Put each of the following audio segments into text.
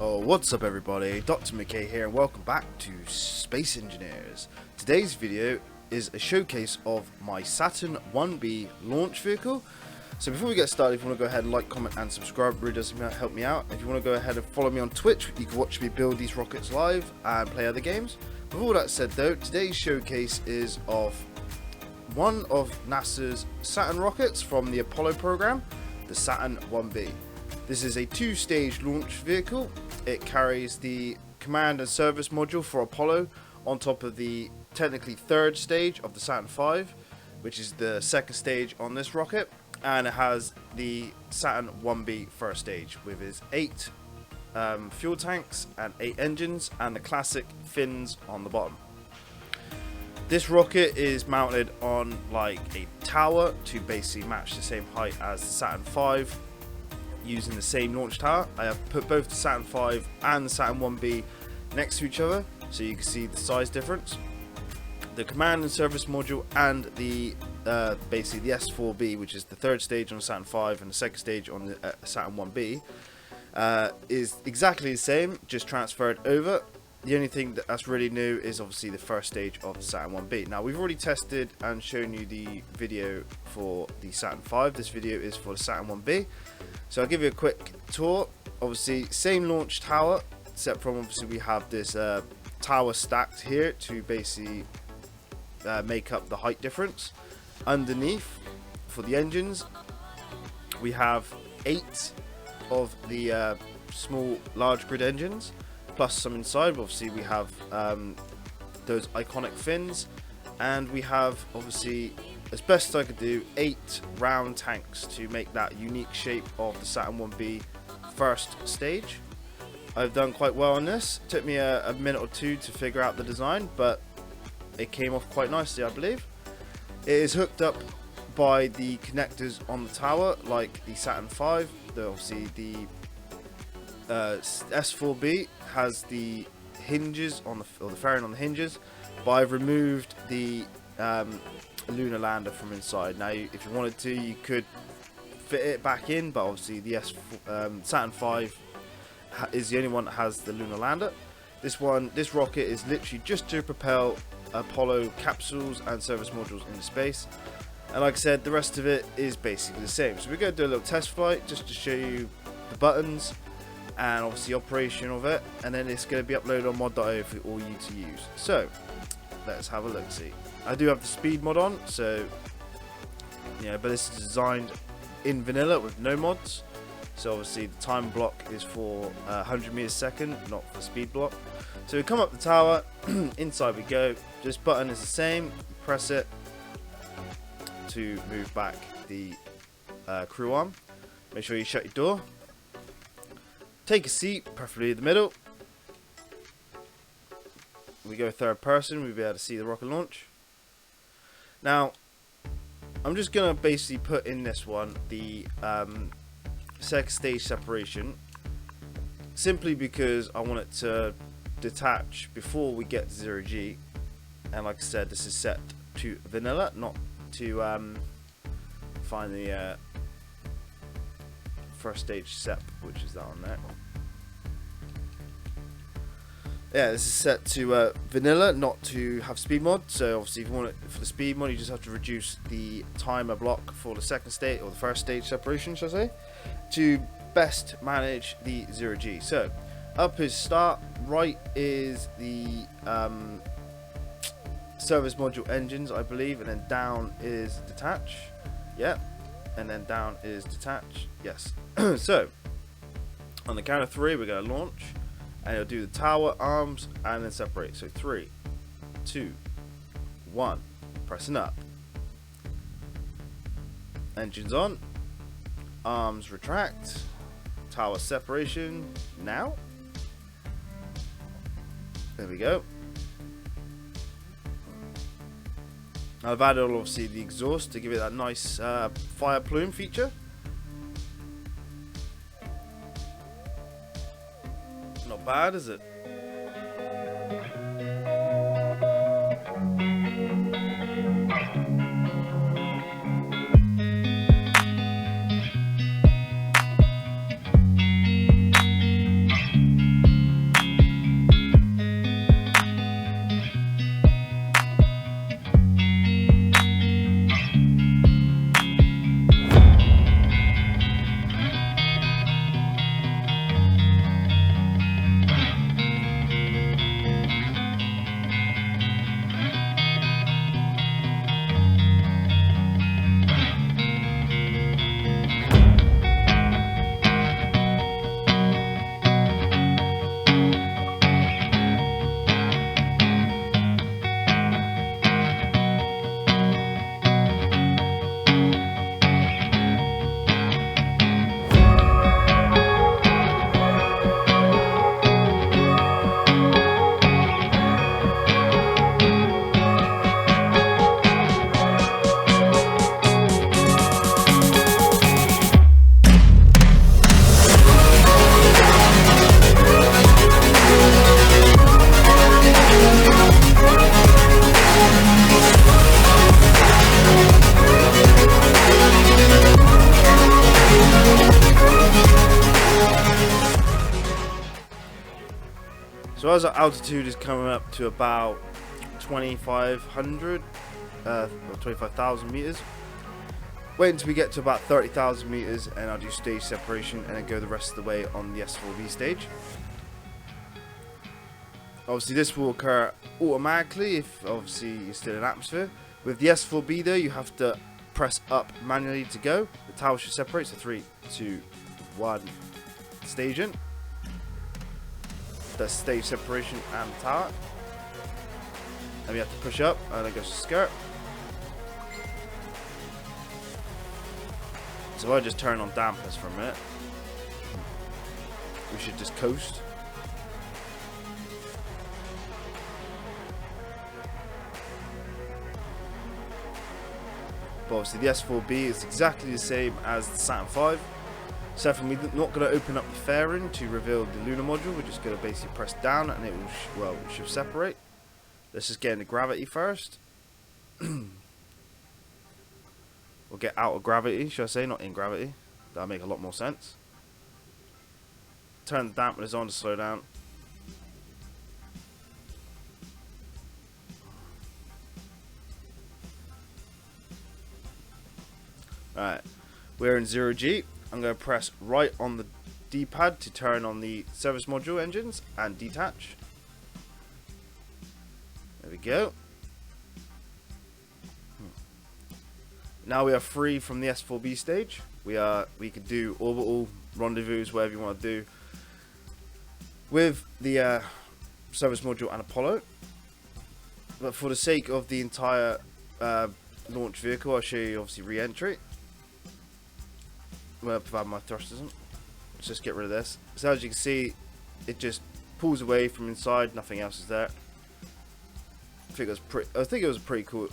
Oh, what's up everybody, Dr. McKay here and welcome back to Space Engineers. Today's video is a showcase of my Saturn 1B launch vehicle. So before we get started, if you want to go ahead and like, comment and subscribe, it really does help me out. If you want to go ahead and follow me on Twitch, you can watch me build these rockets live and play other games. With all that said though, today's showcase is of one of NASA's Saturn rockets from the Apollo program, the Saturn 1B. This is a two-stage launch vehicle. It carries the command and service module for Apollo on top of the technically third stage of the Saturn V, which is the second stage on this rocket, and it has the Saturn 1B first stage with its 8 fuel tanks and 8 engines and the classic fins on the bottom. This rocket is mounted on like a tower to basically match the same height as the Saturn V, using the same launch tower. I have put both the Saturn V and the Saturn 1B next to each other so you can see the size difference. The command and service module and the basically the S4B, which is the third stage on the Saturn V and the second stage on the Saturn 1B, is exactly the same, just transferred over. The only thing that's really new is obviously the first stage of the Saturn 1B. Now we've already tested and shown you the video for the Saturn V. This video is for the Saturn 1B. So I'll give you a quick tour. Obviously same launch tower, except from obviously we have this tower stacked here to basically make up the height difference. Underneath for the engines we have 8 of the small large grid engines, plus some inside. Obviously we have those iconic fins, and we have obviously, as best I could do, 8 round tanks to make that unique shape of the Saturn 1B first stage. I've done quite well on this. It took me a minute or two to figure out the design, but it came off quite nicely, I believe. It is hooked up by the connectors on the tower like the Saturn V. Obviously the S4B has the hinges on the fairing on the hinges, but I've removed the lunar lander from inside. Now if you wanted to, you could fit it back in, but obviously the Saturn V is the only one that has the lunar lander. This rocket is literally just to propel Apollo capsules and service modules into space, and like I said, the rest of it is basically the same. So we're going to do a little test flight just to show you the buttons and obviously operation of it, and then it's going to be uploaded on mod.io for all you to use. So let's have a look. See, I do have the speed mod on, so yeah, but this is designed in vanilla with no mods. So obviously the time block is for 100 meters a second, not for speed block. So we come up the tower, inside we go. This button is the same. You press it to move back the crew arm. Make sure you shut your door. Take a seat, preferably in the middle. We go third person, we'll be able to see the rocket launch. Now, I'm just going to basically put in this one the second stage separation, simply because I want it to detach before we get to 0G. And like I said, this is set to vanilla, not to find the first stage SEP, which is that on there. Yeah, this is set to vanilla, not to have speed mod. So obviously if you want it for the speed mod, you just have to reduce the timer block for the second stage, or the first stage separation should I say, to best manage the 0G. So up is start, right is the service module engines I believe, and then down is detach. Yeah, and then down is detach. Yes. So on the count of 3 we're going to launch, and it'll do the tower, arms, and then separate. So 3, 2, 1, pressing up. Engines on, arms retract, tower separation now. There we go. I've added obviously the exhaust to give it that nice fire plume feature. Not bad, is it? So as our altitude is coming up to about 2,500 or 25,000 meters, wait until we get to about 30,000 meters and I'll do stage separation and then go the rest of the way on the S4B stage. Obviously this will occur automatically if obviously you're still in atmosphere. With the S4B though, you have to press up manually to go. The tower should separate, so 3, 2, 1, stage in. That's stage separation and tower. And we have to push up and then go to skirt. So I just turn on dampers for a minute. We should just coast. But obviously the S4B is exactly the same as the Saturn V. Except for we're not going to open up the fairing to reveal the lunar module. We're just going to basically press down and it will, it should separate. Let's just get into gravity first. We'll get out of gravity, should I say, not in gravity. That'll make a lot more sense. Turn the dampeners on to slow down. Alright, we're in 0G. I'm going to press right on the D-pad to turn on the service module engines and detach. There we go. Now we are free from the S4B stage. We could do orbital rendezvous, whatever you want to do with the service module and Apollo. But for the sake of the entire launch vehicle, I'll show you obviously re-entry. Well, provided my thrust isn't. Let's just get rid of this. So as you can see, it just pulls away from inside. Nothing else is there. I think it was a pretty cool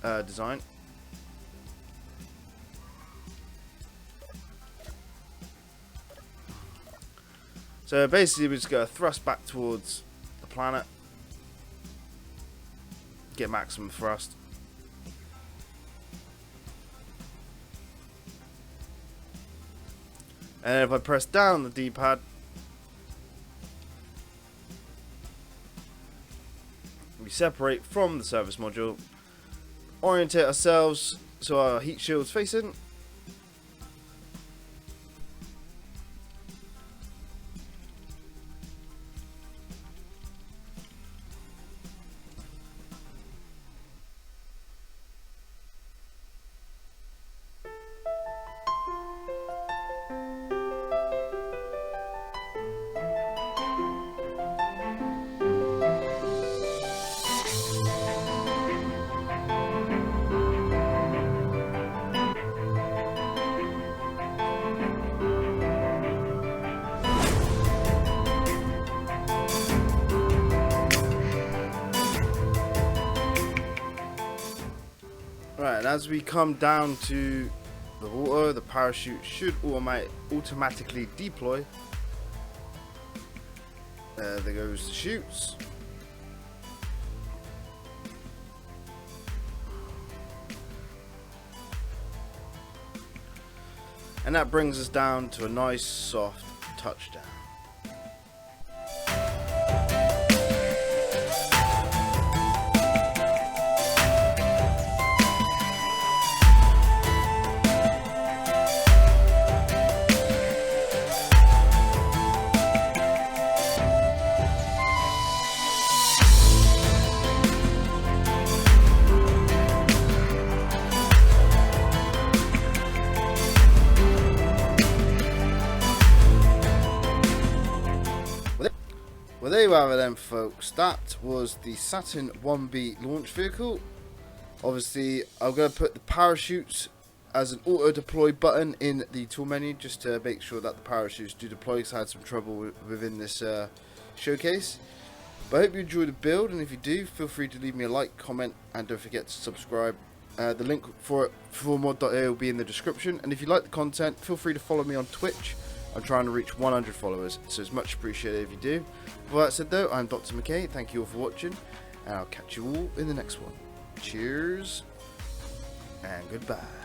design. So basically, we just got to thrust back towards the planet, get maximum thrust. And if I press down the D-pad, we separate from the service module, orientate ourselves so our heat shield's facing. Right, and as we come down to the water, the parachute should automatically deploy. There goes the chutes. And that brings us down to a nice soft touchdown. Well, there you have it then, folks. That was the Saturn 1B launch vehicle. Obviously, I'm going to put the parachutes as an auto deploy button in the tool menu just to make sure that the parachutes do deploy, because I had some trouble within this showcase. But I hope you enjoyed the build, and if you do, feel free to leave me a like, comment, and don't forget to subscribe. The link for mod.io will be in the description, and if you like the content, feel free to follow me on Twitch. I'm trying to reach 100 followers, so it's much appreciated if you do. With that said though, I'm Dr. McKay, thank you all for watching, and I'll catch you all in the next one. Cheers, and goodbye.